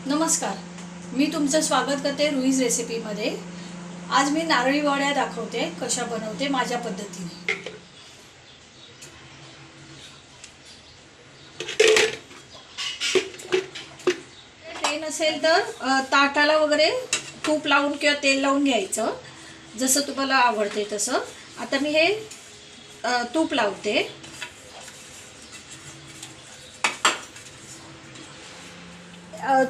नमस्कार, मी तुमचं स्वागत करते रुईज रेसिपीमध्ये। आज मी नारळी वड्या दाखवते कशा बनवते माझ्या पद्धतीने। ते नसेल तर ताटाला वगैरे तूप लावून किंवा तेल लावून घ्यायचं, जसं तुम्हाला आवडते तसं। आता मी हे तूप लावते।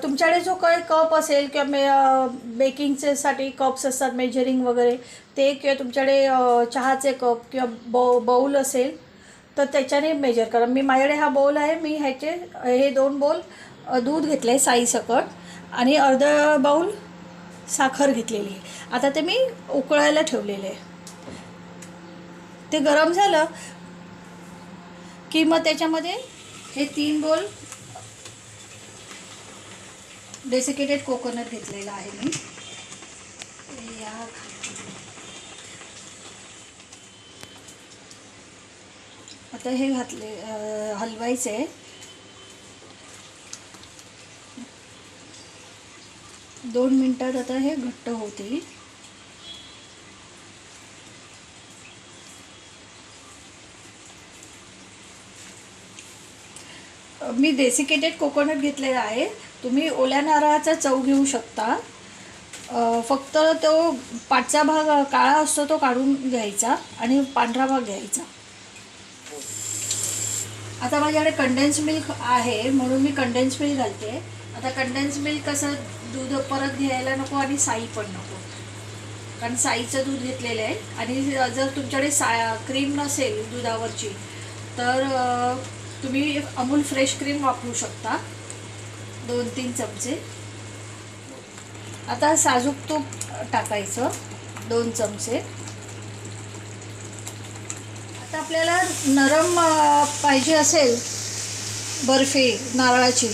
तुमच्याकडे जो काही कप असेल किंवा बेकिंगचे साठी कप्स असतात मेजरिंग वगैरे ते, किंवा तुमच्याकडे चहाचे कप किंवा बाउल असेल तर त्याच्याने मेजर करा। माझ्याकडे हा बाउल आहे, मी हे 2 बाउल दूध घेतले साई सकट आणि अर्धा बाउल साखर घेतलेली आहे। आता ते मी उकळायला ठेवलेले आहे। ते गरम झालं की मग त्याच्यामध्ये हे 3 बाउल डेसिकेटेड कोकोनट घेतलेला आहे मी। आता हे घातले, हलवायचे। दोन मिनिटात आता हे घट्ट होते। मी डेसिकेटेड कोकोनट घेतलेला आहे। तुम्ही ओल्या नारळाचा चव घेऊ शकता। फक्त तो पाठचा भाग काळा असतो तो काढून घ्यायचा आणि पांढरा भाग घ्यायचा। आता माझ्याकडे कंडेन्स मिल्क आहे म्हणून मी कंडेन्स मिल्क घालते। आता कंडेन्स मिल्क कसं दूध परत घ्यायला नको आणि साई पण नको, कारण साईचं दूध घेतलेलं आहे। आणि जर तुमच्याकडे क्रीम नसेल दुधावरची तर तुम्ही अमूल फ्रेश क्रीम वापरू शकता, 2-3 चमचे। आता साजूक तूप टाकायचं 2 चमचे। आता आपल्याला नरम पाहिजे असेल बर्फी नारळाची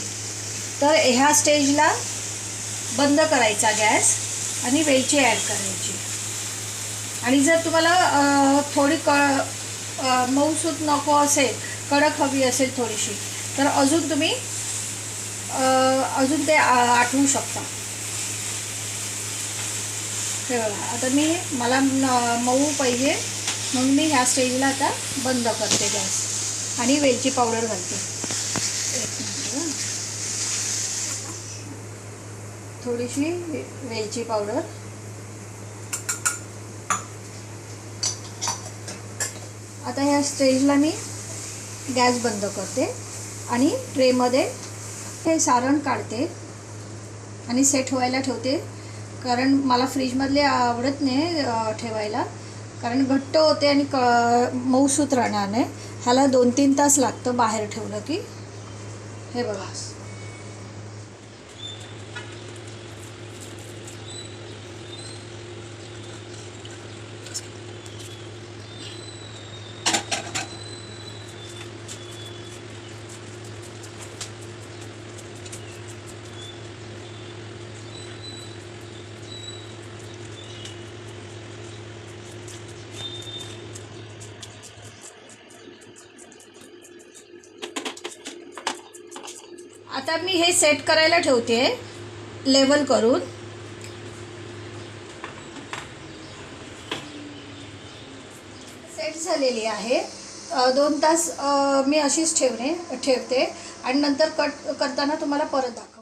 तर ह्या स्टेजला बंद करायचा गॅस आणि वेलची ॲड करायची। आणि जर तुम्हाला थोडी मऊसूत नको असेल, कडक हवी असेल थोडीशी, तर अजून तुम्ही ते आटवू शकता। हे बघा, आता मला मऊ पाहिजे म्हणून मी ह्या स्टेजला आता बंद करते गॅस आणि वेलची पावडर घालते। थोडीशी वेलची पावडर। आता ह्या स्टेजला मी गॅस बंद करते आणि ट्रेमध्ये हे सारण काढते आणि सेट व्हायला ठेवते, कारण मला फ्रीजमधले आवडत नाही ठेवायला, कारण घट्ट होते आणि मऊसूत राहणार नाही। ह्याला 2-3 तास लागतं बाहेर ठेवलं की। हे बघा, आता मी हे सेट करायला ठेवते लेवल करून। सेट झालेली आहे। 2 तास मी अशीच ठेवते आणि नंतर कट करताना तुम्हाला परत दाखवते।